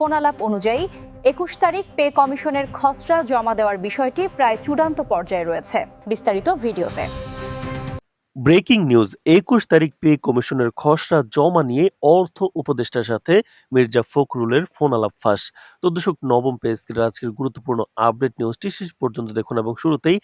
ফোনালাপ অনুযায়ী ২১ তারিখ পে কমিশনের খসড়া জমা দেওয়ার বিষয়টি প্রায় চূড়ান্ত পর্যায়ে রয়েছে। বিস্তারিত ভিডিওতে। ব্রেকিং নিউজ ২১ তারিখ পে কমিশনের খসড়া জমা নিয়ে অর্থ উপদেষ্টার সাথে মির্জা ফখরুলের ফোন আলাপ ফাঁস। তো দর্শক, নবম পে স্কেলের আজকের গুরুত্বপূর্ণ আপডেট নিউজটি শেষ পর্যন্ত দেখুন এবং শুরুতেই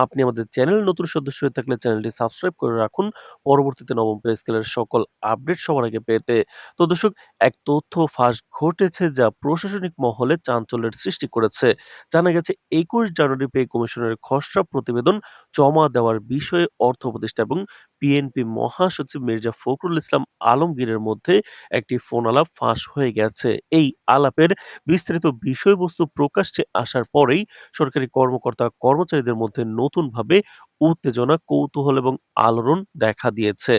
আপনি আমাদের চ্যানেল নতুন সদস্য হয়ে থাকলে চ্যানেলটি সাবস্ক্রাইব করে রাখুন পরবর্তীতে নবম পে স্কেলের সকল আপডেট সবার আগে পেতে। তো দর্শক, এক তথ্য ফাঁস ঘটেছে যা প্রশাসনিক মহলে চাঞ্চল্যের সৃষ্টি করেছে। জানা গেছে ২১ জানুয়ারি পে কমিশনের খসড়া প্রতিবেদন জমা দেওয়ার বিষয়ে অর্থ উপদেষ্টা এবং বিএনপি মহাসচিব মির্জা ফখরুল ইসলাম আলমগীরের মধ্যে একটি ফোন আলাপ ফাঁস হয়ে গেছে। এই আলাপের বিস্তারিত বিষয়বস্তু প্রকাশ্যে আসার পরেই সরকারি কর্মকর্তা কর্মচারীদের মধ্যে নতুনভাবে উত্তেজনা, কৌতূহল এবং আলোড়ন দেখা দিয়েছে।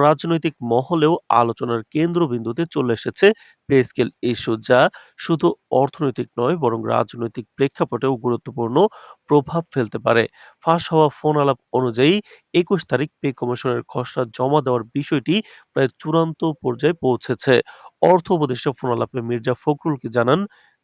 রাজনৈতিক মহলেও আলোচনার কেন্দ্রবিন্দুতে চলে এসেছে পে স্কেল ইস্যু, যা শুধু অর্থনৈতিক নয় বরং রাজনৈতিক প্রেক্ষাপটেও গুরুত্বপূর্ণ প্রভাব ফেলতে পারে। ফাঁস হওয়া ফোন আলাপ অনুযায়ী ২১ তারিখ পে কমিশনের খসড়া জমা দেওয়ার বিষয়টি প্রায় চূড়ান্ত পর্যায়ে পৌঁছেছে। অর্থ উপদেষ্টা ফোন আলাপে মির্জা ফখরুলকে জানান,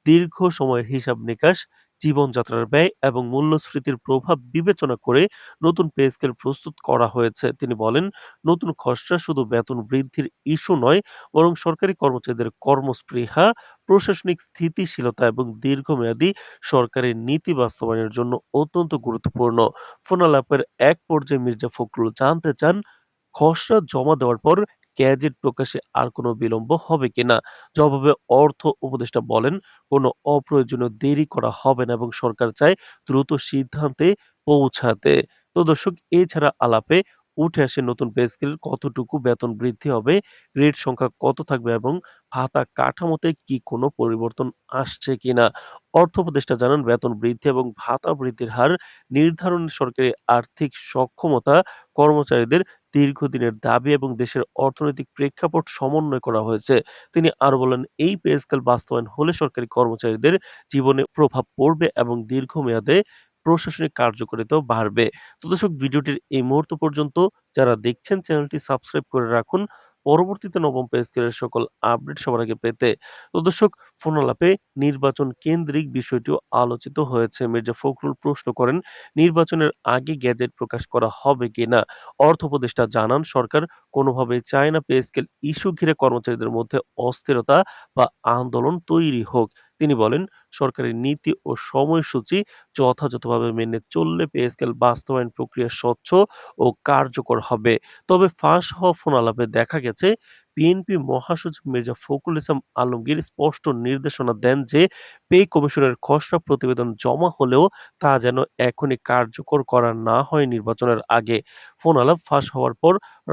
দীর্ঘ সময়ের হিসাব নিকাশ, জীবনযাত্রার ব্যয় এবং মূল্যস্ফীতির প্রভাব বিবেচনা করে নতুন পে স্কেল প্রস্তুত করা হয়েছে। তিনি বলেন, নতুন খসড়া শুধু বেতন বৃদ্ধির ইস্যু নয় বরং সরকারি কর্মচারীদের কর্মস্পৃহা, প্রশাসনিক স্থিতিশীলতা এবং দীর্ঘমেয়াদী সরকারি নীতি বাস্তবায়নের জন্য অত্যন্ত গুরুত্বপূর্ণ। ফোন আলাপের এক পর্যায়ে মির্জা ফখরুল জানতে চান, খসড়া জমা দেওয়ার পর গ্যাজেট প্রকাশে আর কোনো বিলম্ব হবে কিনা। জবাবে অর্থ উপদেষ্টা বলেন, কোনো অপ্রয়োজনীয় দেরি করা হবে না এবং সরকার চায় দ্রুত সিদ্ধান্তে পৌঁছাতে। তো দর্শক, এছাড়া আলাপে উঠে আসে নতুন পে স্কেল কতটুকু বেতন বৃদ্ধি হবে, গ্রেড সংখ্যা কত থাকবে এবং ভাতা কাঠামোতে কি কোনো পরিবর্তন আসছে কিনা। অর্থ উপদেষ্টা জানান, বেতন বৃদ্ধি এবং ভাতা বৃদ্ধির হার নির্ধারণে সরকারি আর্থিক সক্ষমতা, কর্মচারীদের দীর্ঘদিনের দাবি এবং দেশের অর্থনৈতিক প্রেক্ষাপট সমন্বয় করা হয়েছে। তিনি আরো বলেন, এই পে স্কেল বাস্তবায়ন হলে সরকারি কর্মচারীদের জীবনে প্রভাব পড়বে এবং দীর্ঘমেয়াদে প্রশাসনিক কার্যকারিতাও বাড়বে। তো দর্শক, ভিডিওটির এই মুহূর্ত পর্যন্ত যারা দেখছেন চ্যানেলটি সাবস্ক্রাইব করে রাখুন পরবর্তীতে নবম পে স্কেলের সকল আপডেট সবার আগে পেতে। তো দর্শক, ফোন আলাপে নির্বাচন কেন্দ্রিক বিষয়টিও আলোচিত হয়েছে। মির্জা ফখরুল প্রশ্ন করেন, নির্বাচনের আগে গ্যাজেট প্রকাশ করা হবে কিনা। অর্থ উপদেষ্টা জানান, সরকার কোনোভাবেই চায় না পে স্কেল ইস্যু ঘিরে কর্মচারীদের মধ্যে অস্থিরতা বা আন্দোলন তৈরি হোক। তিনি বলেন, সরকারের নীতি ও সময়সূচি যথাযথভাবে মেনে চললে পে স্কেল বাস্তবায়ন প্রক্রিয়া স্বচ্ছ ও কার্যকর হবে। তবে ফাঁস হওয়া ফোন আলাপে দেখা গেছে, বিএনপি মহাসচিব মির্জা ফখরুল ইসলাম আলমগীর স্পষ্ট নির্দেশনা দেন যে পে কমিশনের খসড়া প্রতিবেদন জমা হলেও তা যেন এখনই কার্যকর করা না হয় নির্বাচনের আগে। ফোন আলাপ ফাঁস হওয়ার পর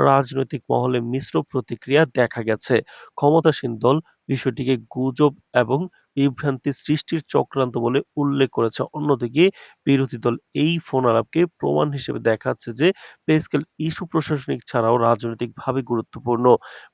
রাজনৈতিক মহলে মিশ্র প্রতিক্রিয়া দেখা গেছে। ক্ষমতাসীন দল বিষয়টিকে গুজব এবং বিভ্রান্তি সৃষ্টির চক্রান্ত বলে উল্লেখ করেছে। অন্যদিকে বিরোধী দল এই ফোন আলাপকে প্রমাণ হিসেবে দেখাচ্ছে যে পে স্কেল ইস্যু প্রশাসনিক ছাড়াও রাজনৈতিকভাবে গুরুত্বপূর্ণ।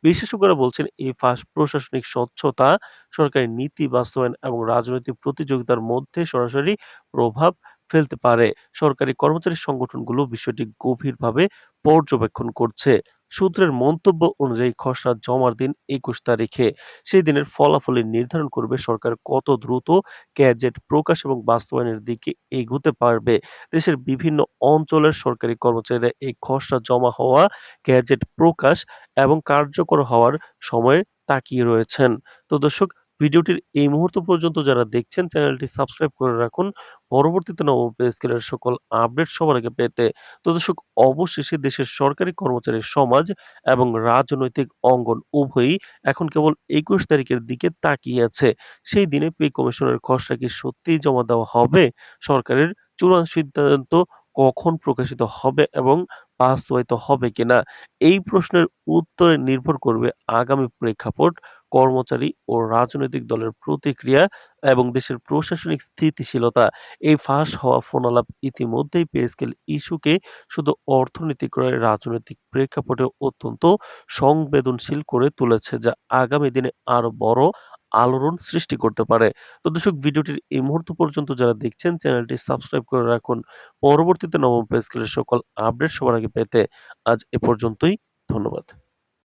বিশেষজ্ঞরা বলছেন, এই ফাঁস প্রশাসনিক স্বচ্ছতা, সরকারি নীতি বাস্তবায়ন এবং রাজনৈতিক প্রতিযোগিতার মধ্যে সরাসরি প্রভাব ফেলতে পারে। সরকারি কর্মচারী সংগঠনগুলো বিষয়টি গভীরভাবে পর্যবেক্ষণ করছে। সূত্রের মন্তব্য অনুযায়ী খসড়া জমার দিন ২১ তারিখে। সেই দিনের ফলাফলই নির্ধারণ করবে সরকার কত দ্রুত গ্যাজেট প্রকাশ এবং বাস্তবায়নের দিকে এগুতে পারবে। দেশের বিভিন্ন অঞ্চলের সরকারি কর্মচারীরা এই খসড়া জমা হওয়া গ্যাজেট প্রকাশ এবং কার্যকর হওয়ার সময় তাকিয়ে রয়েছেন। তো দর্শক, ভিডিওটির এই মুহূর্ত পর্যন্ত যারা দেখছেন চ্যানেলটি সাবস্ক্রাইব করে রাখুন পরবর্তীতে নবম পে স্কেলের সকল আপডেট সবার আগে পেতে। তো দর্শক, অবশেষে দেশের সরকারি কর্মচারী সমাজ এবং রাজনৈতিক অঙ্গন উভয়ই এখন কেবল ২১ তারিখের দিকে তাকিয়ে আছে। সেই দিনে পে কমিশনের খসড়া কি সত্যিই জমা দেওয়া হবে? সরকারের চূড়ান্ত সিদ্ধান্ত কখন প্রকাশিত হবে এবং বাস্তবায়িত হবে কিনা? এই প্রশ্নের উত্তরে নির্ভর করবে আগামী প্রেক্ষাপট, কর্মচারী ও রাজনৈতিক দলের প্রতিক্রিয়া এবং দেশের প্রশাসনিক স্থিতিশীলতা। এই ফাঁস হওয়া ফোন আলাপ ইতিমধ্যেই পে স্কেল ইস্যুকে শুধু অর্থনৈতিক নয়, রাজনৈতিক প্রেক্ষাপটে অত্যন্ত সংবেদনশীল করে তুলেছে, যা আগামী দিনে আরো বড় আলোড়ন সৃষ্টি করতে পারে। তো দর্শক, ভিডিওটির এই মুহূর্ত পর্যন্ত যারা দেখছেন চ্যানেলটি সাবস্ক্রাইব করে রাখুন পরবর্তীতে নবম পে স্কেলের সকল আপডেট সবার আগে পেতে। আজ এ পর্যন্তই। ধন্যবাদ।